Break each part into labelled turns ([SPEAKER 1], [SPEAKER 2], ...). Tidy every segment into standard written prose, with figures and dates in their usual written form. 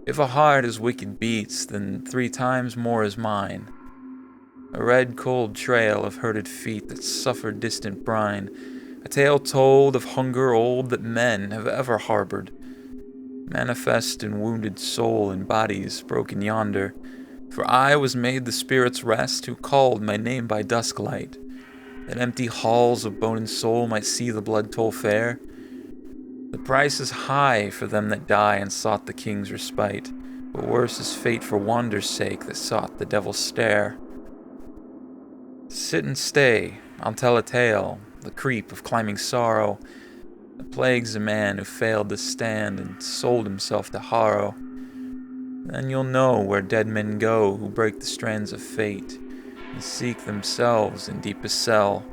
[SPEAKER 1] If a heart as wicked beats, then 3 times more is mine. A red cold trail of hurted feet that suffered distant brine, a tale told of hunger old that men have ever harbored, manifest in wounded soul and bodies broken yonder. For I was made the spirit's rest who called my name by dusklight, that empty halls of bone and soul might see the blood toll fair. The price is high for them that die and sought the king's respite, but worse is fate for wander's sake that sought the devil's stare. Sit and stay, I'll tell a tale, the creep of climbing sorrow, that plagues a man who failed to stand and sold himself to harrow. Then you'll know where dead men go who break the strands of fate, and seek themselves in deepest cell,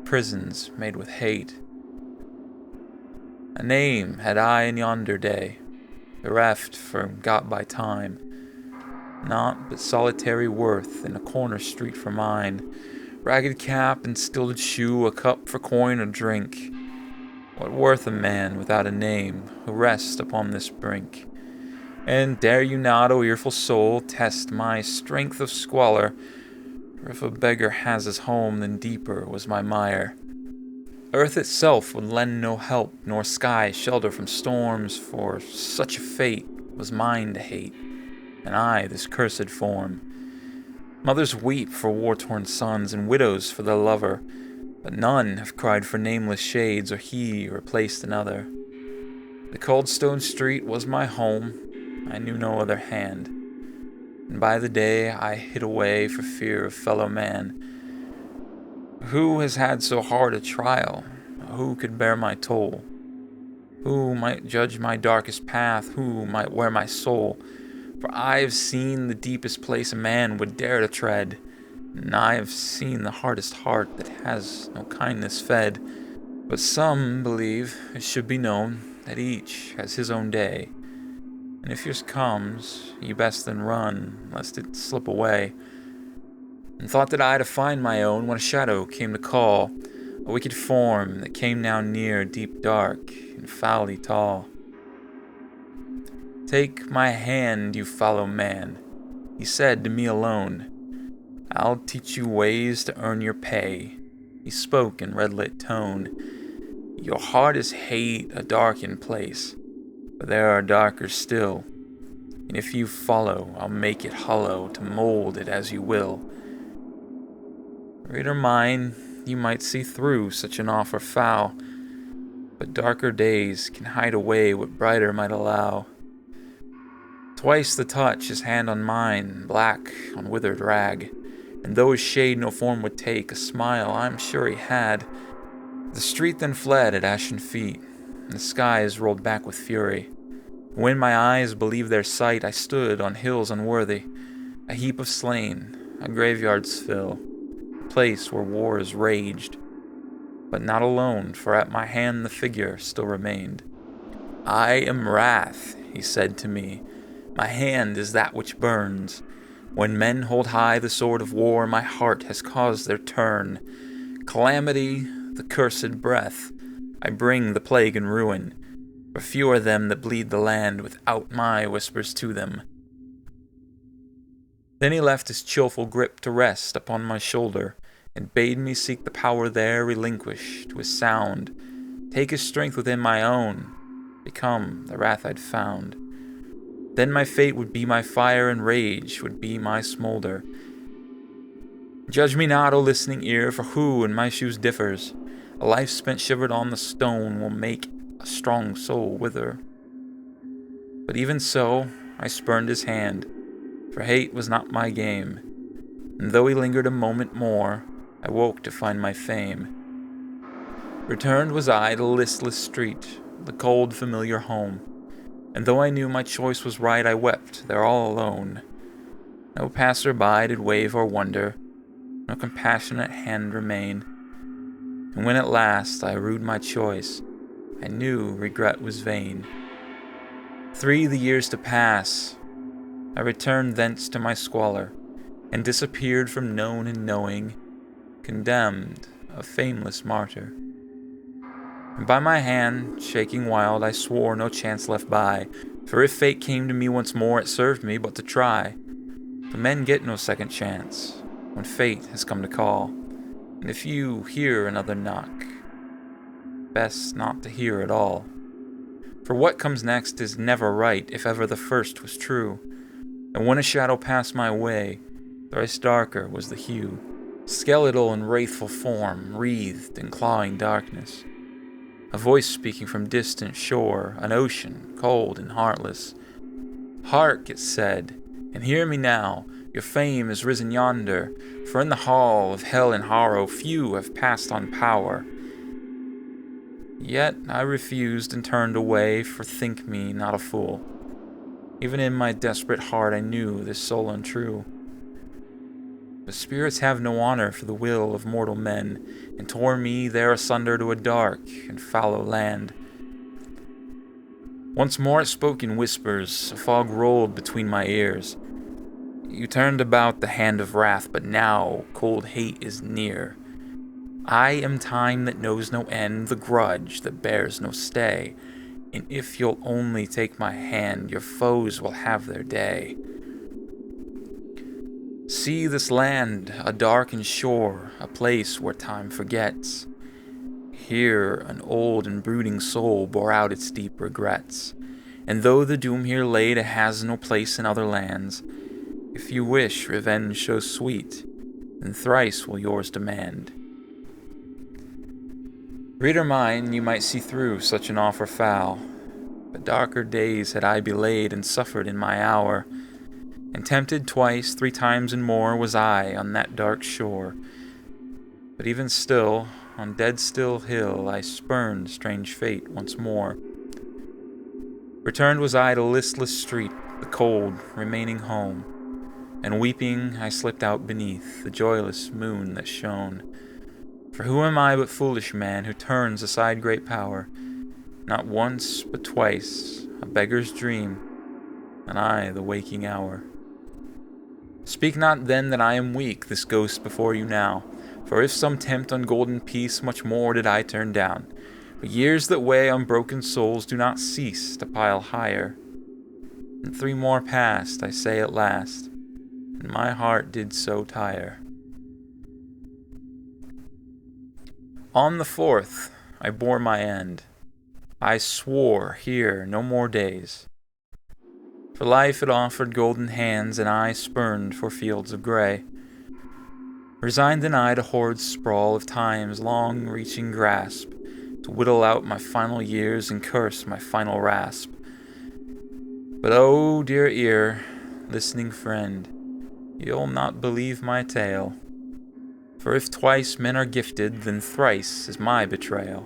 [SPEAKER 1] prisons made with hate. A name had I in yonder day, bereft, forgot by time, naught but solitary worth in a corner street for mine. Ragged cap and stilted shoe, a cup for coin or drink. What worth a man without a name who rests upon this brink? And dare you not, O earful soul, test my strength of squalor? For if a beggar has his home, then deeper was my mire. Earth itself would lend no help, nor sky shelter from storms, for such a fate was mine to hate, and I this cursed form. Mothers weep for war-torn sons, and widows for their lover, but none have cried for nameless shades, or he replaced another. The cold stone street was my home, I knew no other hand, and by the day I hid away for fear of fellow man. Who has had so hard a trial? Who could bear my toll? Who might judge my darkest path? Who might wear my soul? For I have seen the deepest place a man would dare to tread, and I have seen the hardest heart that has no kindness fed. But some believe it should be known that each has his own day, and if yours comes, you best then run, lest it slip away. And thought that I to find my own when a shadow came to call, a wicked form that came now near, deep dark and foully tall. Take my hand, you fallow man, he said to me alone. I'll teach you ways to earn your pay, he spoke in red-lit tone. Your heart is hate, a darkened place, but there are darker still, and if you follow, I'll make it hollow to mold it as you will. Reader mine, you might see through such an offer foul, but darker days can hide away what brighter might allow. Twice the touch, his hand on mine, black on withered rag, and though his shade no form would take, a smile I'm sure he had. The street then fled at ashen feet, and the skies rolled back with fury. When my eyes believed their sight, I stood on hills unworthy, a heap of slain, a graveyard's fill, a place where wars raged. But not alone, for at my hand the figure still remained. I am wrath, he said to me. My hand is that which burns. When men hold high the sword of war, my heart has caused their turn. Calamity, the cursed breath, I bring the plague and ruin, for few are them that bleed the land without my whispers to them. Then he left his chillful grip to rest upon my shoulder, and bade me seek the power there relinquished to his sound, take his strength within my own, become the wrath I'd found. Then my fate would be my fire, and rage would be my smolder. Judge me not, O listening ear, for who in my shoes differs? A life spent shivered on the stone will make a strong soul wither. But even so, I spurned his hand, for hate was not my game, and though he lingered a moment more, I woke to find my fame. Returned was I to listless street, the cold familiar home, and though I knew my choice was right, I wept there all alone. No passer-by did wave or wonder, no compassionate hand remain, and when at last I rued my choice, I knew regret was vain. 3 the years to pass, I returned thence to my squalor, and disappeared from known and knowing, condemned, a fameless martyr. And by my hand, shaking wild, I swore no chance left by, For if fate came to me once more, it served me but to try. For men get no second chance when fate has come to call. And if you hear another knock, best not to hear at all. For what comes next is never right, if ever the first was true. And when a shadow passed my way, thrice darker was the hue, skeletal and wraithful form, wreathed in clawing darkness. A voice speaking from distant shore, an ocean, cold and heartless. Hark, it said, and hear me now, your fame is risen yonder, for in the hall of hell and horror few have passed on power. Yet I refused and turned away, for think me not a fool. Even in my desperate heart I knew this soul untrue. But spirits have no honor for the will of mortal men, and tore me there asunder to a dark and fallow land. Once more it spoke in whispers, a fog rolled between my ears. You turned about the hand of wrath, but now cold hate is near. I am time that knows no end, the grudge that bears no stay, and if you'll only take my hand, your foes will have their day. See this land, a darkened shore, a place where time forgets. Here an old and brooding soul bore out its deep regrets. And though the doom here laid has no place in other lands, if you wish revenge so sweet, then thrice will yours demand. Reader mine, you might see through such an offer foul, but darker days had I belayed and suffered in my hour, and tempted twice, 3 times and more was I on that dark shore. But even still, on dead still hill, I spurned strange fate once more. Returned was I to listless street, the cold remaining home, and weeping I slipped out beneath the joyless moon that shone. For who am I but foolish man who turns aside great power? Not once but twice, a beggar's dream, and I the waking hour. Speak not then that I am weak, this ghost before you now, for if some tempt on golden peace, much more did I turn down. But years that weigh on broken souls do not cease to pile higher. And 3 more passed, I say at last, and my heart did so tire. On the 4th, I bore my end. I swore here no more days. For life it offered golden hands, and I spurned for fields of gray. Resigned and I to hoard sprawl of time's long-reaching grasp, to whittle out my final years and curse my final rasp. But oh, dear ear, listening friend, you'll not believe my tale. For if twice men are gifted, then thrice is my betrayal.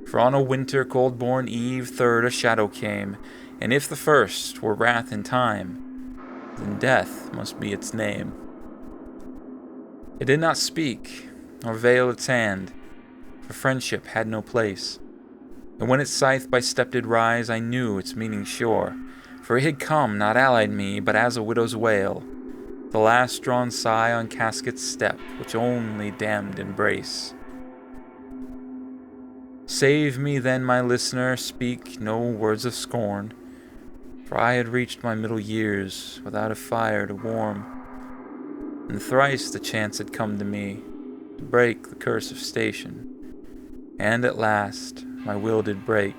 [SPEAKER 1] For on a winter cold-born eve, 3rd a shadow came, and if the first were wrath in time, then death must be its name. It did not speak, nor veil its hand, for friendship had no place. And when its scythe by step did rise, I knew its meaning sure, for it had come, not allied me, but as a widow's wail, the last drawn sigh on casket's step, which only damned embrace. Save me then, my listener, speak no words of scorn, for I had reached my middle years without a fire to warm, and thrice the chance had come to me to break the curse of station, and at last my will did break,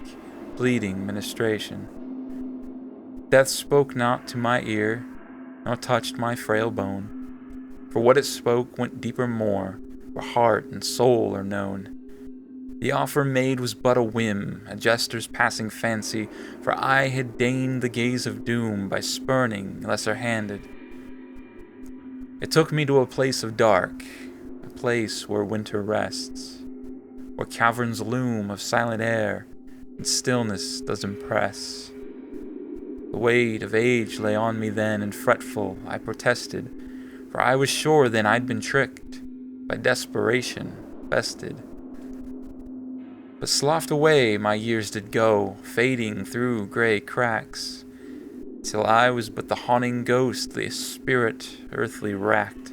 [SPEAKER 1] bleeding ministration. Death spoke not to my ear, nor touched my frail bone, for what it spoke went deeper more, where heart and soul are known. The offer made was but a whim, a jester's passing fancy, for I had deigned the gaze of doom by spurning lesser-handed. It took me to a place of dark, a place where winter rests, where caverns loom of silent air, and stillness does impress. The weight of age lay on me then, and fretful I protested, for I was sure then I'd been tricked, by desperation bested. But sloughed away my years did go, fading through grey cracks, till I was but the haunting ghost the spirit earthly racked.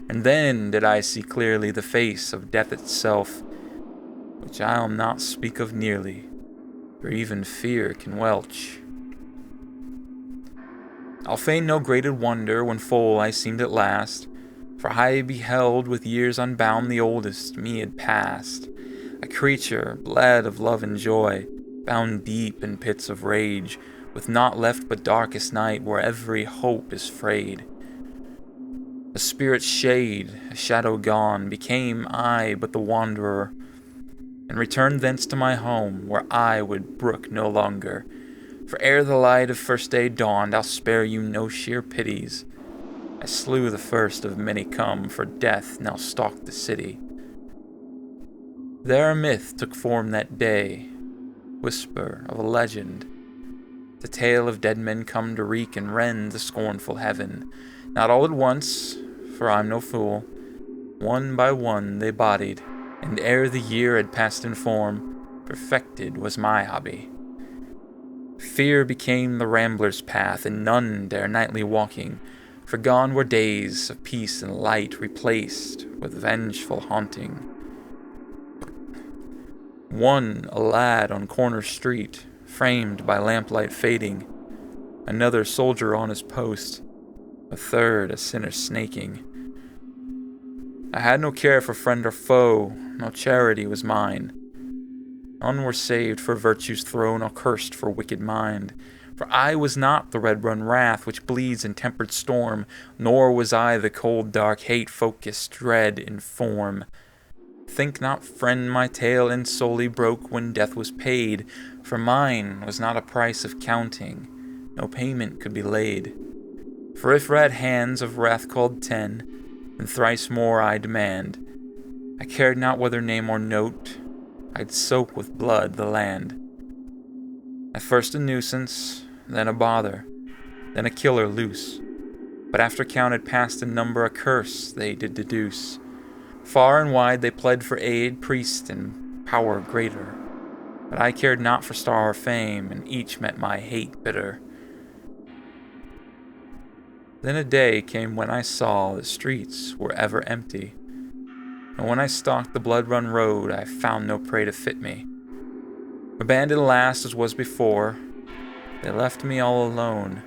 [SPEAKER 1] And then did I see clearly the face of death itself, which I'll not speak of nearly, for even fear can welch I'll feign no graded wonder when full I seemed at last, for I beheld with years unbound the oldest me had passed, a creature bled of love and joy, bound deep in pits of rage, with naught left but darkest night where every hope is frayed. A spirit's shade, a shadow gone, became I but the wanderer, and returned thence to my home, where I would brook no longer. For ere the light of first day dawned, I'll spare you no sheer pities. I slew the first of many come, for death now stalked the city. There a myth took form that day, whisper of a legend, the tale of dead men come to wreak and rend the scornful heaven. Not all at once, for I'm no fool. One by one they bodied, and ere the year had passed in form, perfected was my hobby. Fear became the rambler's path, and none dare nightly walking, for gone were days of peace and light, replaced with vengeful haunting. One a lad on corner street, framed by lamplight fading, another soldier on his post, a third a sinner snaking. I had no care for friend or foe, no charity was mine. None were saved for virtue's throne, or cursed for wicked mind. For I was not the red-run wrath which bleeds in tempered storm, nor was I the cold dark hate focused dread in form. Think not, friend, my tale and solely broke when death was paid, for mine was not a price of counting, no payment could be laid. For if red hands of wrath called 10, then thrice more I demand. I cared not whether name or note, I'd soak with blood the land. At first a nuisance, then a bother, then a killer loose. But after count had passed in number, a curse they did deduce. Far and wide they pled for aid, priest and power greater. But I cared not for star or fame, and each met my hate bitter. Then a day came when I saw the streets were ever empty, and when I stalked the blood-run road, I found no prey to fit me. Abandoned last as was before, they left me all alone,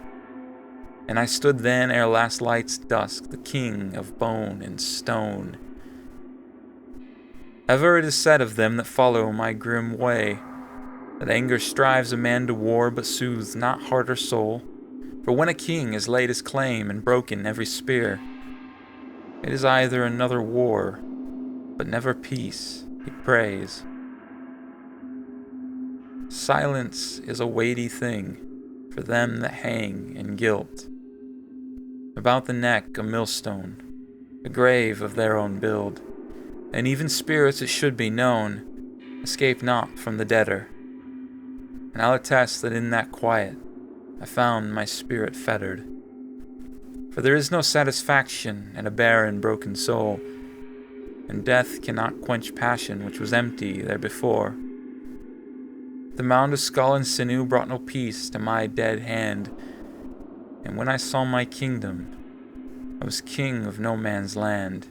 [SPEAKER 1] and I stood then ere last light's dusk, the king of bone and stone. Ever it is said of them that follow my grim way, that anger strives a man to war, but soothes not heart or soul. For when a king has laid his claim and broken every spear, it is either another war, but never peace, he prays. Silence is a weighty thing for them that hang in guilt. About the neck a millstone, a grave of their own build, and even spirits, it should be known, escape not from the debtor. And I'll attest that in that quiet I found my spirit fettered. For there is no satisfaction in a barren, broken soul, and death cannot quench passion which was empty there before. The mound of skull and sinew brought no peace to my dead hand, and when I saw my kingdom, I was king of no man's land.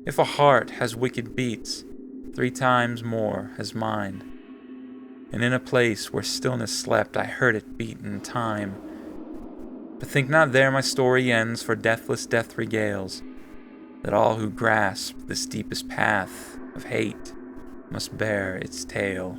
[SPEAKER 1] If a heart has wicked beats, 3 times more has mine, and in a place where stillness slept, I heard it beat in time. But think not there my story ends, for deathless death regales, that all who grasp this deepest path of hate must bear its tale.